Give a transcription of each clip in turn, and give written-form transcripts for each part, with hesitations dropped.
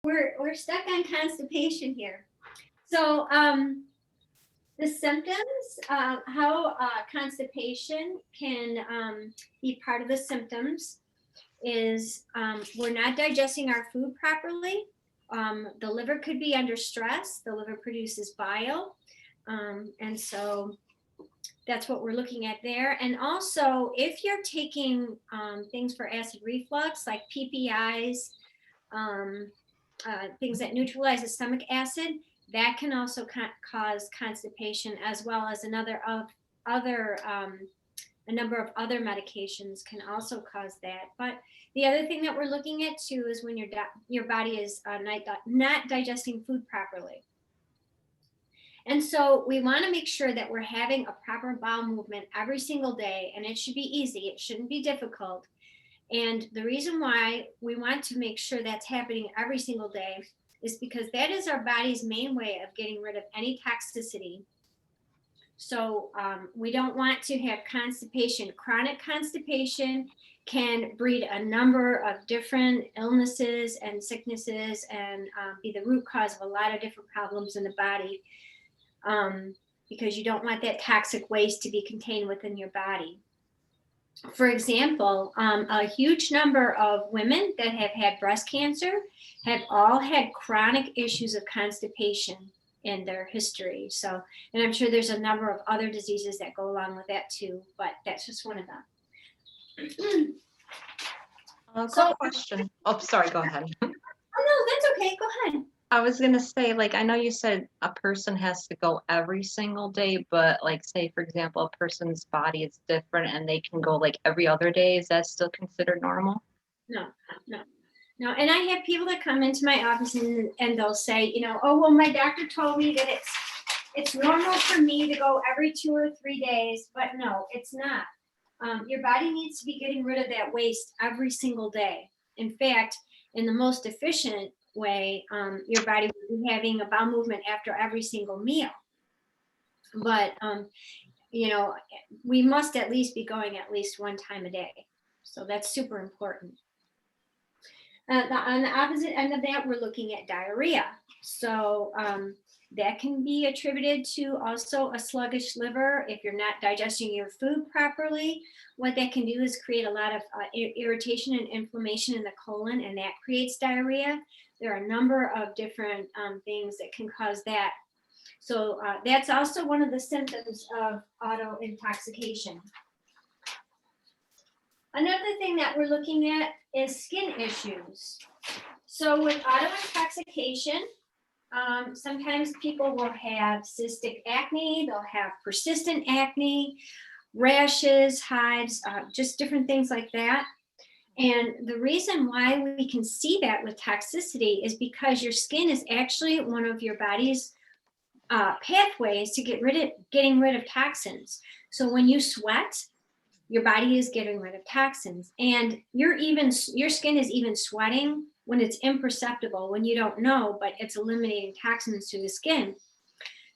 We're stuck on constipation here. So the symptoms, how constipation can be part of the symptoms is we're not digesting our food properly. The liver could be under stress. The liver produces bile. And so that's what we're looking at there. And also, if you're taking things for acid reflux, like PPIs, things that neutralize the stomach acid, that can also cause constipation, as well as a number of other medications can also cause that. But the other thing that we're looking at too is when your body is not digesting food properly. And so we want to make sure that we're having a proper bowel movement every single day, and it should be easy. It shouldn't be difficult. And the reason why we want to make sure that's happening every single day is because that is our body's main way of getting rid of any toxicity. So we don't want to have constipation. Chronic constipation can breed a number of different illnesses and sicknesses and be the root cause of a lot of different problems in the body, because you don't want that toxic waste to be contained within your body. For example, a huge number of women that have had breast cancer have all had chronic issues of constipation in their history. So, and I'm sure there's a number of other diseases that go along with that too, but that's just one of them. So, question. Oh, sorry, go ahead. Oh, no, that's okay. Go ahead. I was going to say, like, I know you said a person has to go every single day, but like, say, for example, a person's body is different and they can go like every other day. Is that still considered normal? No. And I have people that come into my office and they'll say, oh, well, my doctor told me that it's normal for me to go every 2 or 3 days, but no, it's not. Your body needs to be getting rid of that waste every single day. In fact, in the most efficient way, your body will be having a bowel movement after every single meal. But, we must at least be going at least one time a day. So that's super important. On the opposite end of that, we're looking at diarrhea. So that can be attributed to also a sluggish liver. If you're not digesting your food properly, what that can do is create a lot of irritation and inflammation in the colon, and that creates diarrhea. There are a number of different things that can cause that. So that's also one of the symptoms of auto-intoxication. Another thing that we're looking at is skin issues. So with auto-intoxication, sometimes people will have cystic acne, they'll have persistent acne, rashes, hives, just different things like that. And the reason why we can see that with toxicity is because your skin is actually one of your body's pathways to getting rid of toxins. So when you sweat, your body is getting rid of toxins, and your skin is even sweating when it's imperceptible, when you don't know, but it's eliminating toxins through the skin.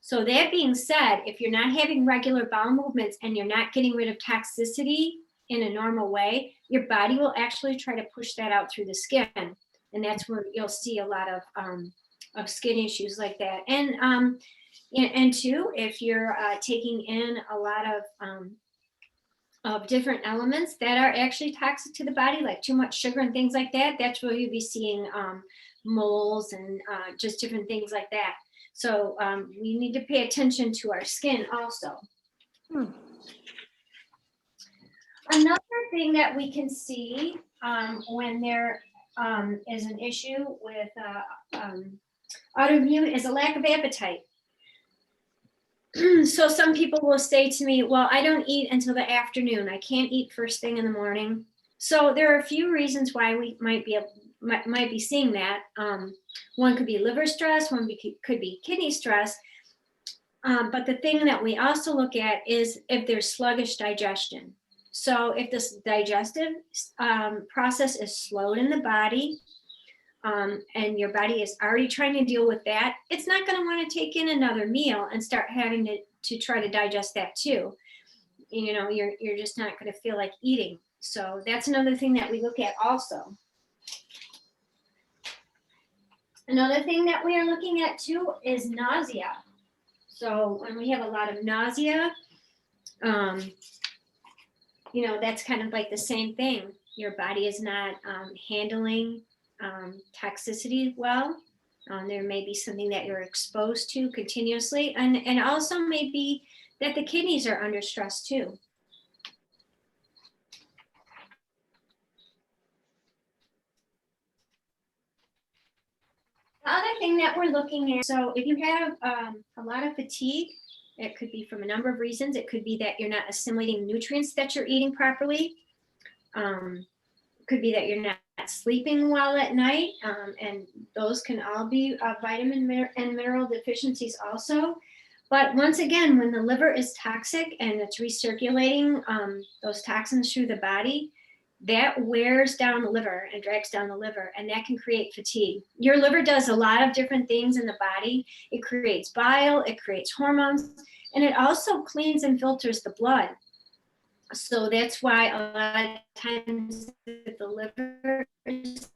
So that being said, if you're not having regular bowel movements and you're not getting rid of toxicity in a normal way, your body will actually try to push that out through the skin, and that's where you'll see a lot of skin issues like that. And two, if you're taking in a lot of different elements that are actually toxic to the body, like too much sugar and things like that, that's where you'll be seeing moles and just different things like that. So we need to pay attention to our skin also. Another thing that we can see when there is an issue with autoimmune is a lack of appetite. So some people will say to me, well, I don't eat until the afternoon. I can't eat first thing in the morning. So there are a few reasons why we might be seeing that. One could be liver stress, one could be kidney stress. But the thing that we also look at is if there's sluggish digestion. So if this digestive process is slowed in the body, and your body is already trying to deal with that, it's not going to want to take in another meal and start having to try to digest that too. You're just not going to feel like eating. So that's another thing that we look at also. Another thing that we are looking at too is nausea. So when we have a lot of nausea, that's kind of like the same thing. Your body is not handling toxicity well. There may be something that you're exposed to continuously, and also maybe that the kidneys are under stress too. The other thing that we're looking at, so if you have a lot of fatigue, it could be from a number of reasons. It could be that you're not assimilating nutrients that you're eating properly. It could be that you're not sleeping well at night, and those can all be vitamin and mineral deficiencies also. But once again, when the liver is toxic and it's recirculating those toxins through the body, that wears down the liver and drags down the liver, and that can create fatigue. Your liver does a lot of different things in the body. It creates bile, it creates hormones, and it also cleans and filters the blood. So that's why a lot of times the liver is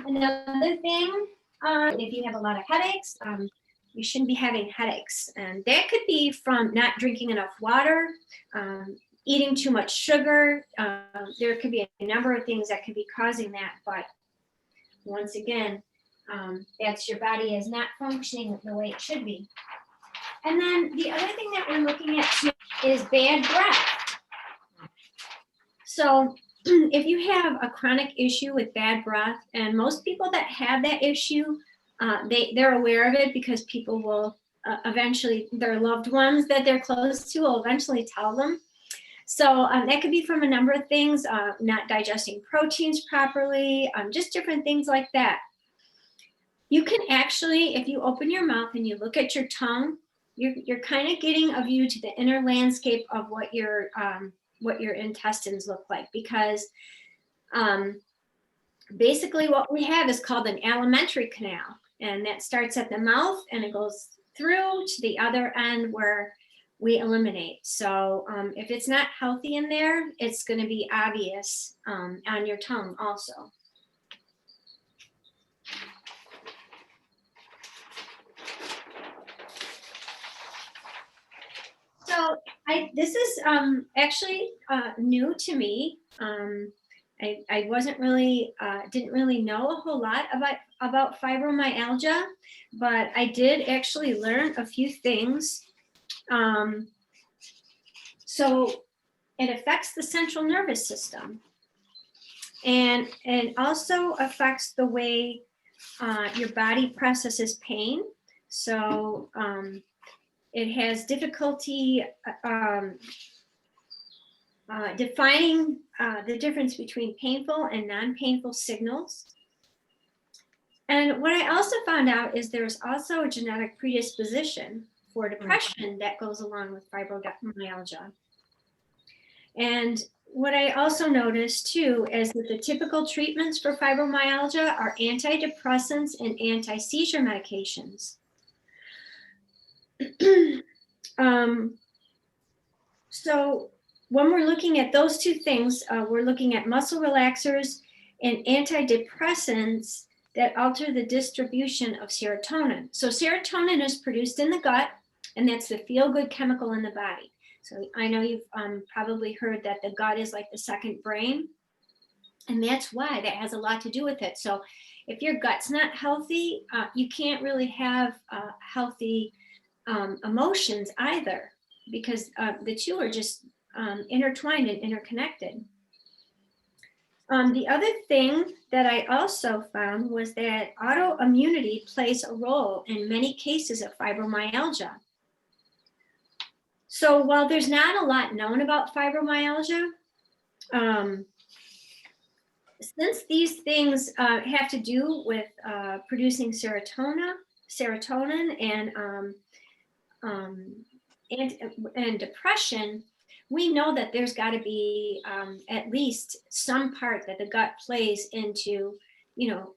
another thing, if you have a lot of headaches, you shouldn't be having headaches. And that could be from not drinking enough water, eating too much sugar. There could be a number of things that could be causing that. But once again, that's your body is not functioning the way it should be. And then the other thing that we're looking at too is bad breath. So if you have a chronic issue with bad breath, and most people that have that issue, they're aware of it because people will eventually, their loved ones that they're close to will eventually tell them. So that could be from a number of things, not digesting proteins properly, just different things like that. You can actually, if you open your mouth and you look at your tongue, you're kind of getting a view to the inner landscape of what your intestines look like, because basically what we have is called an alimentary canal, and that starts at the mouth and it goes through to the other end where we eliminate. So if it's not healthy in there, it's going to be obvious on your tongue also. So this is actually new to me. I wasn't really, didn't really know a whole lot about fibromyalgia, but I did actually learn a few things. So it affects the central nervous system, and it also affects the way your body processes pain. So it has difficulty defining the difference between painful and non-painful signals. And what I also found out is there's also a genetic predisposition for depression that goes along with fibromyalgia. And what I also noticed too is that the typical treatments for fibromyalgia are antidepressants and anti-seizure medications. So when we're looking at those two things, we're looking at muscle relaxers and antidepressants that alter the distribution of serotonin. So serotonin is produced in the gut, and that's the feel-good chemical in the body. So I know you've probably heard that the gut is like the second brain, and that's why that has a lot to do with it. So if your gut's not healthy, you can't really have healthy emotions either, because the two are just intertwined and interconnected. The other thing that I also found was that autoimmunity plays a role in many cases of fibromyalgia. So while there's not a lot known about fibromyalgia, since these things have to do with producing serotonin and depression, we know that there's got to be at least some part that the gut plays into,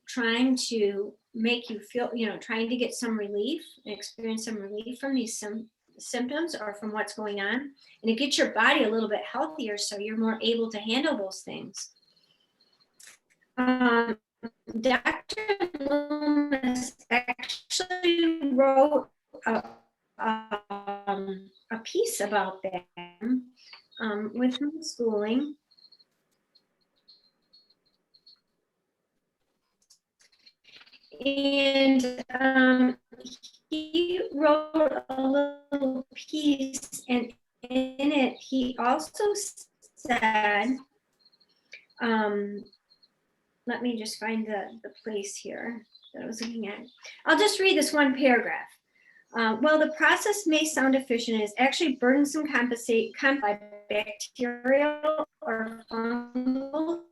trying to make you feel, trying to get some relief, experience some relief from these symptoms or from what's going on, and it gets your body a little bit healthier so you're more able to handle those things. Dr. Loomis actually wrote a piece about that with homeschooling. And he wrote a little piece, and in it, he also said, let me just find the place here that I was looking at. I'll just read this one paragraph. While the process may sound efficient, it is actually burdensome by bacterial or fungal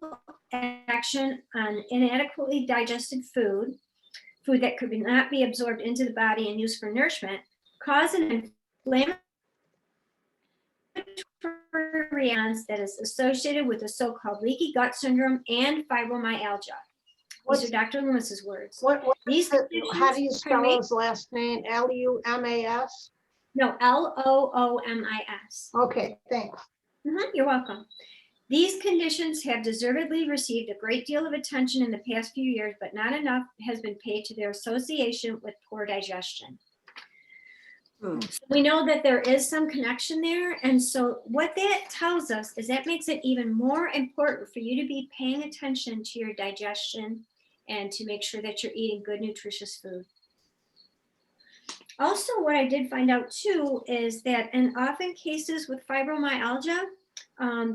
action on inadequately digested food that could not be absorbed into the body and used for nourishment, cause an inflammatory response that is associated with the so-called leaky gut syndrome and fibromyalgia. These are Dr. Loomis's words. How do you spell his last name? L-U-M-A-S? No, L-O-O-M-I-S. Okay, thanks. You're welcome. These conditions have deservedly received a great deal of attention in the past few years, but not enough has been paid to their association with poor digestion. So we know that there is some connection there. And so what that tells us is that makes it even more important for you to be paying attention to your digestion and to make sure that you're eating good, nutritious food. Also, what I did find out too is that in often cases with fibromyalgia,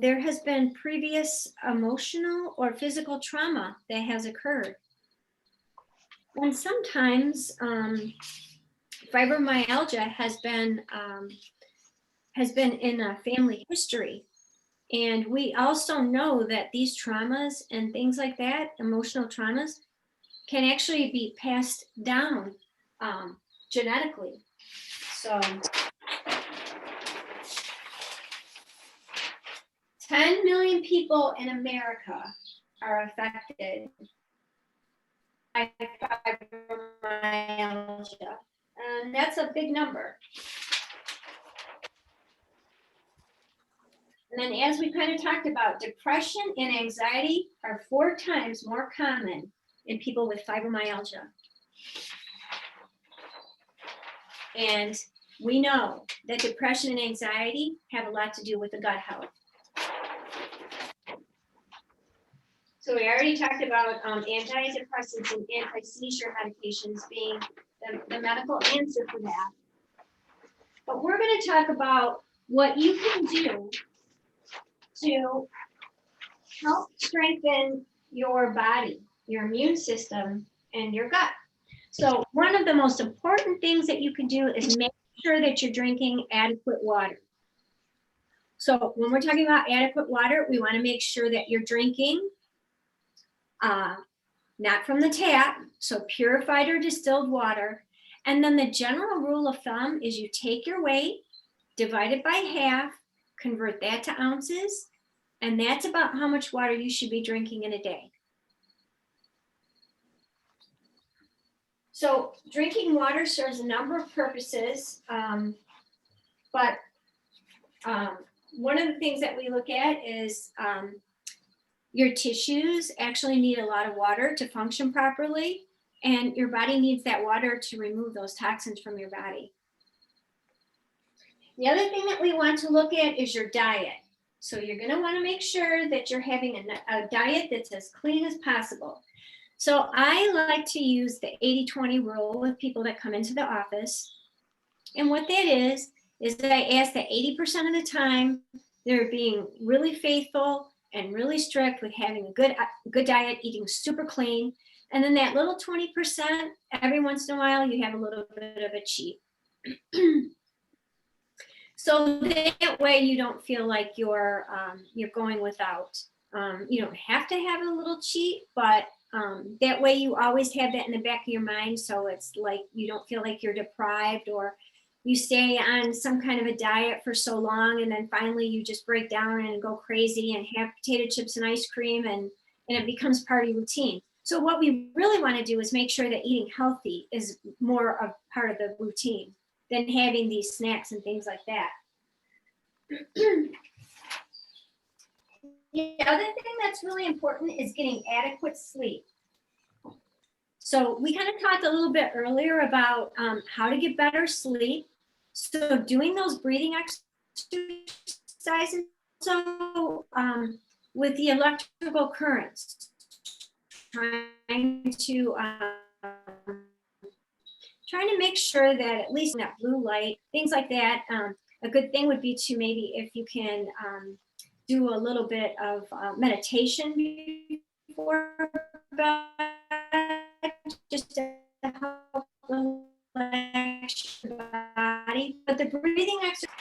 there has been previous emotional or physical trauma that has occurred. And sometimes fibromyalgia has been in a family history. And we also know that these traumas and things like that, emotional traumas, can actually be passed down genetically. So 10 million people in America are affected by fibromyalgia, and that's a big number. And then as we kind of talked about, depression and anxiety are 4 times more common in people with fibromyalgia. And we know that depression and anxiety have a lot to do with the gut health. So we already talked about antidepressants and anti-seizure medications being the medical answer for that. But we're going to talk about what you can do to help strengthen your body, your immune system, and your gut. So one of the most important things that you can do is make sure that you're drinking adequate water. So when we're talking about adequate water, we want to make sure that you're drinking not from the tap, so purified or distilled water. And then the general rule of thumb is you take your weight, divide it by half, convert that to ounces, and that's about how much water you should be drinking in a day. So drinking water serves a number of purposes, but one of the things that we look at is your tissues actually need a lot of water to function properly, and your body needs that water to remove those toxins from your body. The other thing that we want to look at is your diet. So you're going to want to make sure that you're having a diet that's as clean as possible. So I like to use the 80-20 rule with people that come into the office. And what that is that I ask that 80% of the time they're being really faithful and really strict with having a good diet, eating super clean. And then that little 20%, every once in a while, you have a little bit of a cheat. So that way you don't feel like you're going without. You don't have to have a little cheat, but that way you always have that in the back of your mind. So it's like you don't feel like you're deprived, or you stay on some kind of a diet for so long and then finally you just break down and go crazy and have potato chips and ice cream, and it becomes part of your routine. So what we really want to do is make sure that eating healthy is more of part of the routine. than having these snacks and things like that. The other thing that's really important is getting adequate sleep. So we kind of talked a little bit earlier about how to get better sleep. So doing those breathing exercises, so with the electrical currents, trying to make sure that at least that blue light, things like that. A good thing would be to maybe if you can do a little bit of meditation before bed, just to help relax your body. But the breathing exercise.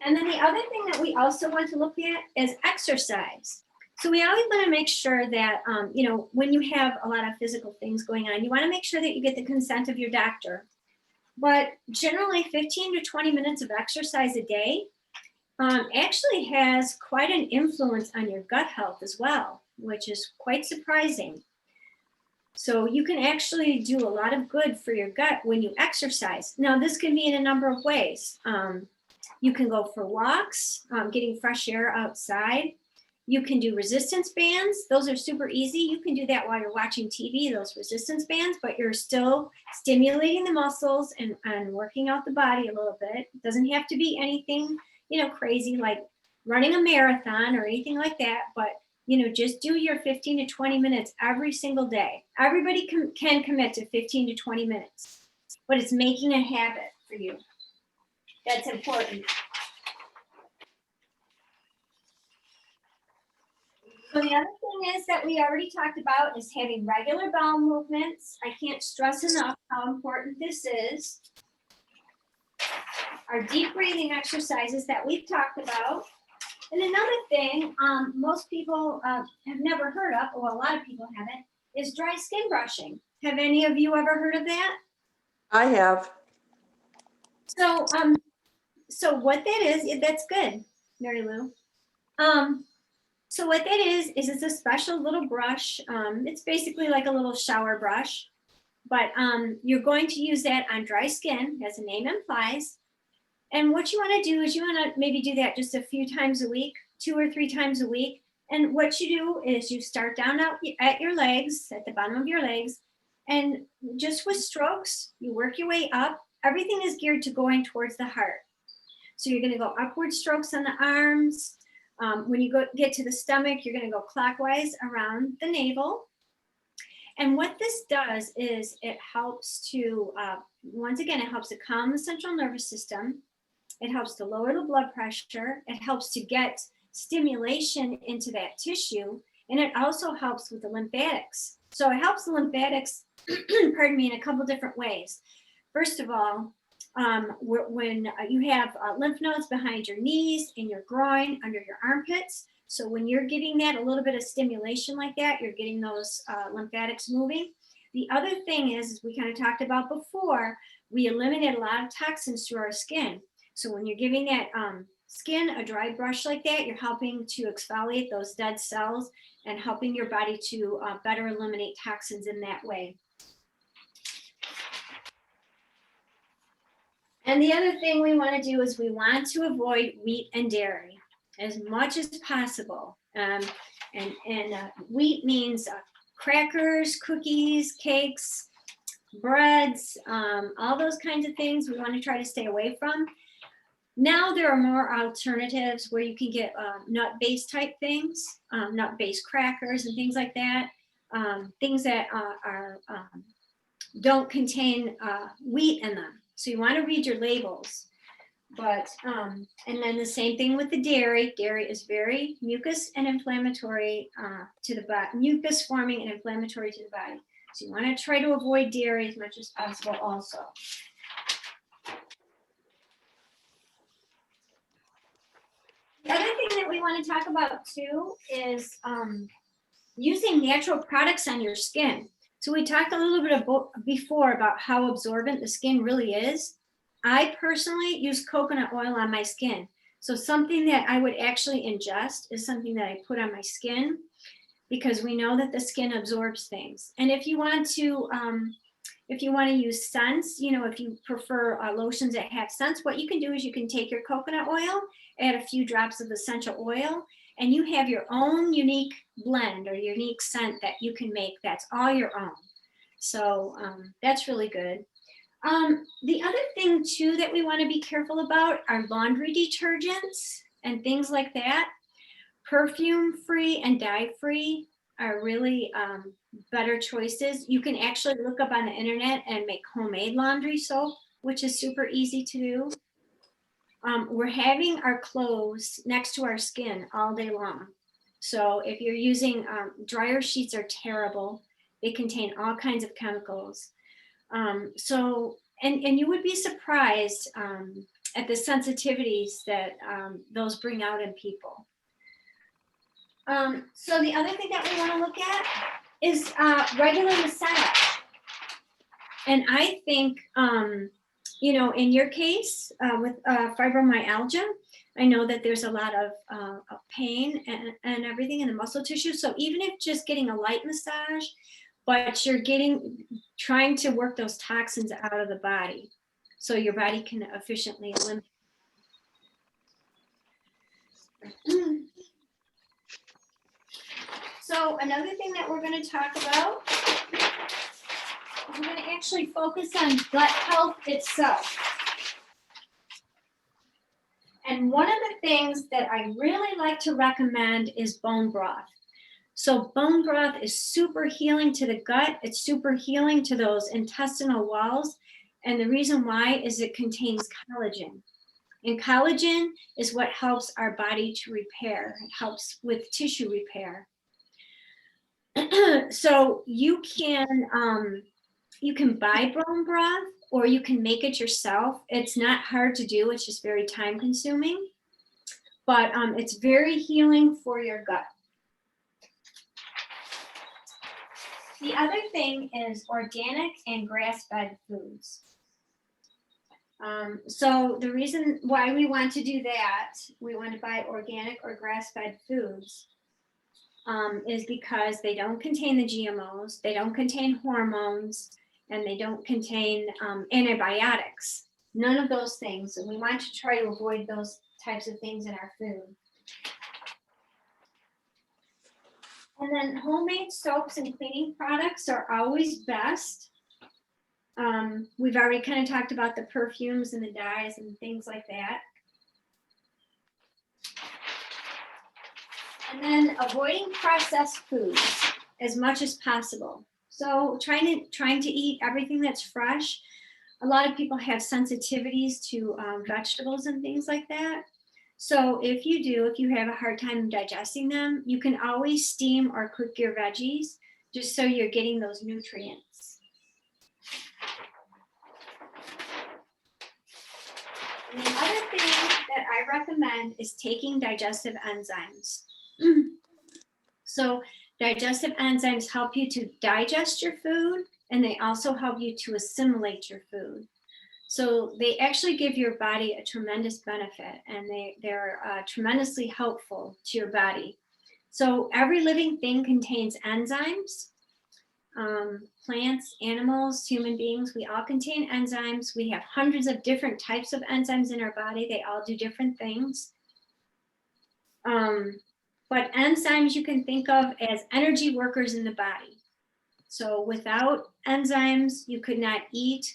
And then the other thing that we also want to look at is exercise. So we always want to make sure that, when you have a lot of physical things going on, you want to make sure that you get the consent of your doctor. But generally 15 to 20 minutes of exercise a day actually has quite an influence on your gut health as well, which is quite surprising. So you can actually do a lot of good for your gut when you exercise. Now, this can be in a number of ways. You can go for walks, getting fresh air outside. You can do resistance bands. Those are super easy. You can do that while you're watching TV, those resistance bands, but you're still stimulating the muscles and working out the body a little bit. It doesn't have to be anything, crazy like running a marathon or anything like that, but just do your 15 to 20 minutes every single day. Everybody can commit to 15 to 20 minutes, but it's making a habit for you. That's important. So the other thing is that we already talked about is having regular bowel movements. I can't stress enough how important this is. Our deep breathing exercises that we've talked about. And another thing most people have never heard of, or a lot of people haven't, is dry skin brushing. Have any of you ever heard of that? I have. So what that is, that's good, Mary Lou. So what that is it's a special little brush. It's basically like a little shower brush, but you're going to use that on dry skin, as the name implies. And what you want to do is you want to maybe do that just a few times a week, 2 or 3 times a week. And what you do is you start down out at your legs, at the bottom of your legs, and just with strokes, you work your way up. Everything is geared to going towards the heart. So you're going to go upward strokes on the arms. When you get to the stomach, you're going to go clockwise around the navel. And what this does is it helps to, once again, it helps to calm the central nervous system. It helps to lower the blood pressure. It helps to get stimulation into that tissue. And it also helps with the lymphatics. So it helps the lymphatics, pardon me, in a couple different ways. First of all, when you have lymph nodes behind your knees, in your groin, under your armpits. So when you're getting that, a little bit of stimulation like that, you're getting those lymphatics moving. The other thing is, as we kind of talked about before, we eliminate a lot of toxins through our skin. So when you're giving that skin a dry brush like that, you're helping to exfoliate those dead cells and helping your body to better eliminate toxins in that way. And the other thing we want to do is we want to avoid wheat and dairy as much as possible. And wheat means crackers, cookies, cakes, breads, all those kinds of things we want to try to stay away from. Now there are more alternatives where you can get nut-based type things, nut-based crackers and things like that. Things that don't contain wheat in them. So you want to read your labels. But, and then the same thing with the dairy. Dairy is very mucus and inflammatory to the body, mucus forming and inflammatory to the body. So you want to try to avoid dairy as much as possible also. The other thing that we want to talk about too is using natural products on your skin. So we talked a little bit before about how absorbent the skin really is. I personally use coconut oil on my skin. So something that I would actually ingest is something that I put on my skin because we know that the skin absorbs things. And if you want to If you want to use scents, you know, if you prefer lotions that have scents, what you can do is you can take your coconut oil, add a few drops of essential oil, and you have your own unique blend or unique scent that you can make that's all your own. So that's really good. The other thing too that we want to be careful about are laundry detergents and things like that. Perfume-free and dye-free are really better choices. You can actually look up on the internet and make homemade laundry soap, which is super easy to do. We're having our clothes next to our skin all day long. So if you're using dryer sheets are terrible. They contain all kinds of chemicals. And you would be surprised at the sensitivities that those bring out in people. So the other thing that we want to look at is regular massage. And I think, you know, in your case with fibromyalgia, I know that there's a lot of pain and everything in the muscle tissue. So even if just getting a light massage, but you're trying to work those toxins out of the body so your body can efficiently eliminate. So another thing that we're going to talk about, we're going to actually focus on gut health itself. And one of the things that I really like to recommend is bone broth. So bone broth is super healing to the gut. It's super healing to those intestinal walls. And the reason why is it contains collagen. And collagen is what helps our body to repair. It helps with tissue repair. So you can buy bone broth or you can make it yourself. It's not hard to do. It's just very time consuming, but it's very healing for your gut. The other thing is organic and grass-fed foods. So the reason why we want to do that, we want to buy organic or grass-fed foods, is because they don't contain the GMOs, they don't contain hormones, and they don't contain antibiotics. None of those things. And we want to try to avoid those types of things in our food. And then homemade soaps and cleaning products are always best. We've already kind of talked about the perfumes and the dyes and things like that. And then avoiding processed foods as much as possible. So trying to eat everything that's fresh. A lot of people have sensitivities to vegetables and things like that. So if you have a hard time digesting them, you can always steam or cook your veggies just so you're getting those nutrients. And the other thing that I recommend is taking digestive enzymes. So digestive enzymes help you to digest your food, and they also help you to assimilate your food. So they actually give your body a tremendous benefit, and they're tremendously helpful to your body. So every living thing contains enzymes. Plants, animals, human beings, we all contain enzymes. We have hundreds of different types of enzymes in our body. They all do different things. But enzymes you can think of as energy workers in the body. So without enzymes, you could not eat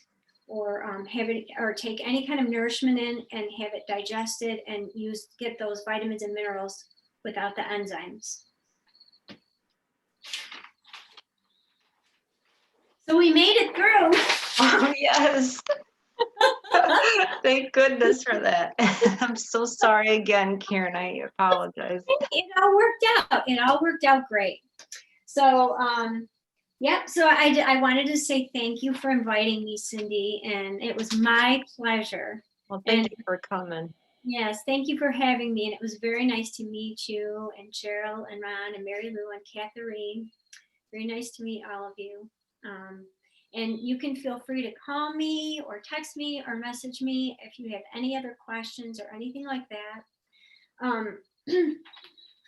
or have it or take any kind of nourishment in and have it digested and get those vitamins and minerals without the enzymes. So we made it through. Oh, yes. Thank goodness for that. I'm so sorry again, Karyn. I apologize. It all worked out. It all worked out great. So, yeah, so I wanted to say thank you for inviting me, Cindy, and it was my pleasure. Well, thank you for coming. Yes, thank you for having me, and it was very nice to meet you, and Cheryl, and Ron, and Mary Lou, and Catherine. Very nice to meet all of you. And you can feel free to call me or text me or message me if you have any other questions or anything like that.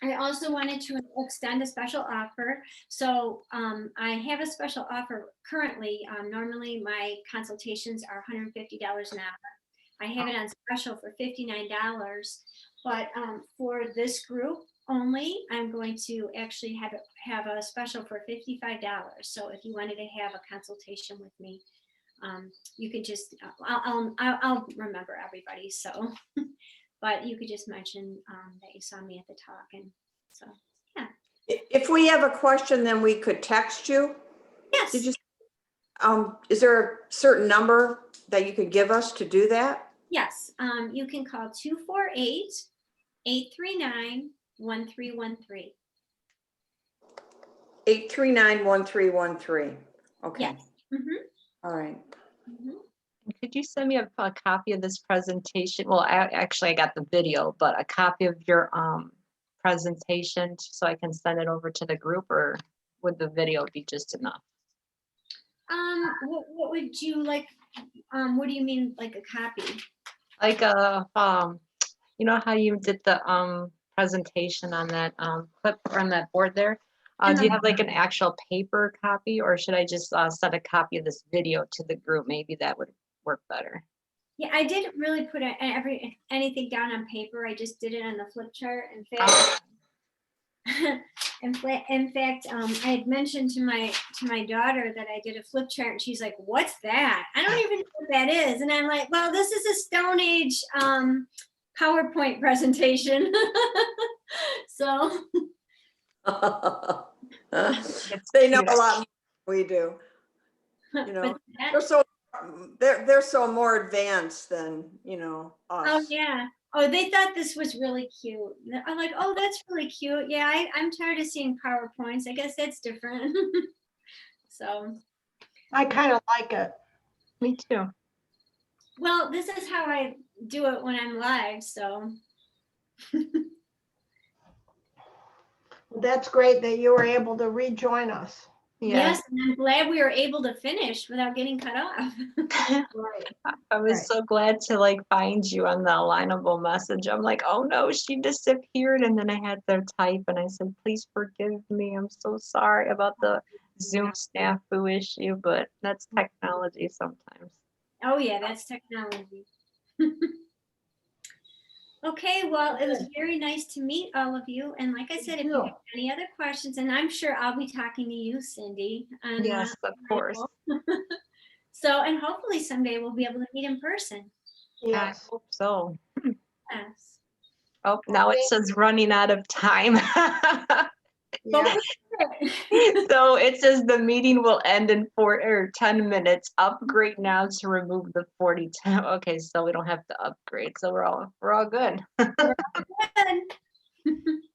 I I also wanted to extend a special offer. So I have a special offer currently. Normally my consultations are $150 an hour. I have it on special for $59, but for this group only, I'm going to actually have a special for $55. So if you wanted to have a consultation with me, you could just, I'll remember everybody. So, but you could just mention that you saw me at the talk, and so yeah. If we have a question, then we could text you. Yes. Did you, is there a certain number that you could give us to do that? Yes, you can call 248-839-1313. 839-1313. Okay. Yes. All right. Could you send me a copy of this presentation? Well, I got the video, but a copy of your presentation so I can send it over to the group, or would the video be just enough? What would you like? What do you mean, like a copy? Like you know how you did the presentation on that clip on that board there? Do you have like an actual paper copy, or should I just send a copy of this video to the group? Maybe that would work better. Yeah, I didn't really put anything down on paper. I just did it on the flip chart. In fact, in fact, I had mentioned to my daughter that I did a flip chart, and she's like, "What's that? I don't even know what that is." And I'm like, "Well, this is a Stone Age PowerPoint presentation." So They know a lot more than we do. You know, they're so more advanced than, you know, us. Oh yeah. Oh, they thought this was really cute. I'm like, oh, that's really cute. Yeah, I'm tired of seeing PowerPoints. I guess that's different. So. I kind of like it. Me too. Well, this is how I do it when I'm live, so. That's great that you were able to rejoin us. Yeah. Yes, and I'm glad we were able to finish without getting cut off. Right. I was Right. so glad to like find you on the alignable message. I'm like, oh no, she disappeared. And then I had to type and I said, please forgive me. I'm so sorry about the Zoom snafu issue, but that's technology sometimes. Oh yeah, that's technology. Okay, well, it was very nice to meet all of you. And like I said, if you have any other questions, and I'm sure I'll be talking to you, Cindy. And, Yes, of course. So, and hopefully someday we'll be able to meet in person. Yes. I hope so. Yes. Oh, now it says running out of time. Yeah. So it says the meeting will end in 4 or 10 minutes. Upgrade now to remove the 42. Okay, so we don't have to upgrade. So we're all good.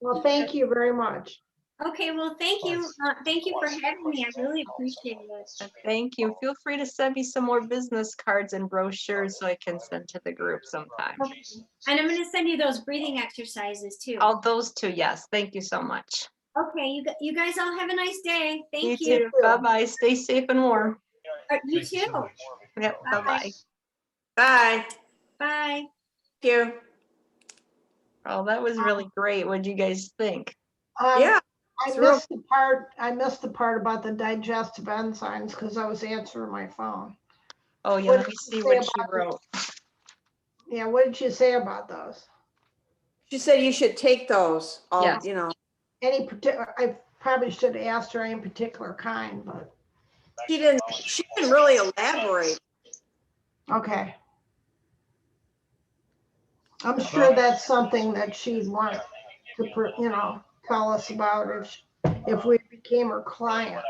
Well, thank you very much. Okay, well, thank you. Thank you for having me. I really appreciate it. Thank you. Feel free to send me some more business cards and brochures so I can send to the group sometime. Okay. And I'm going to send you those breathing exercises too. All those two, yes. Thank you so much. Okay, you guys all have a nice day. Thank You too. Bye-bye. Stay safe and warm. You too. Yep. Bye-bye. Bye. Bye. Thank you. Oh, that was really great. What do you guys think? Yeah. I missed the part about the digestive enzymes because I was answering my phone. Oh, yeah. What Let me did see you what say she about wrote. Yeah, what did you say about those? She said you should take those, all, Yes. you know. Any particular, I probably should have asked her any particular kind, but She didn't really elaborate. okay. I'm sure that's something that she'd want to, tell us about if we became her client.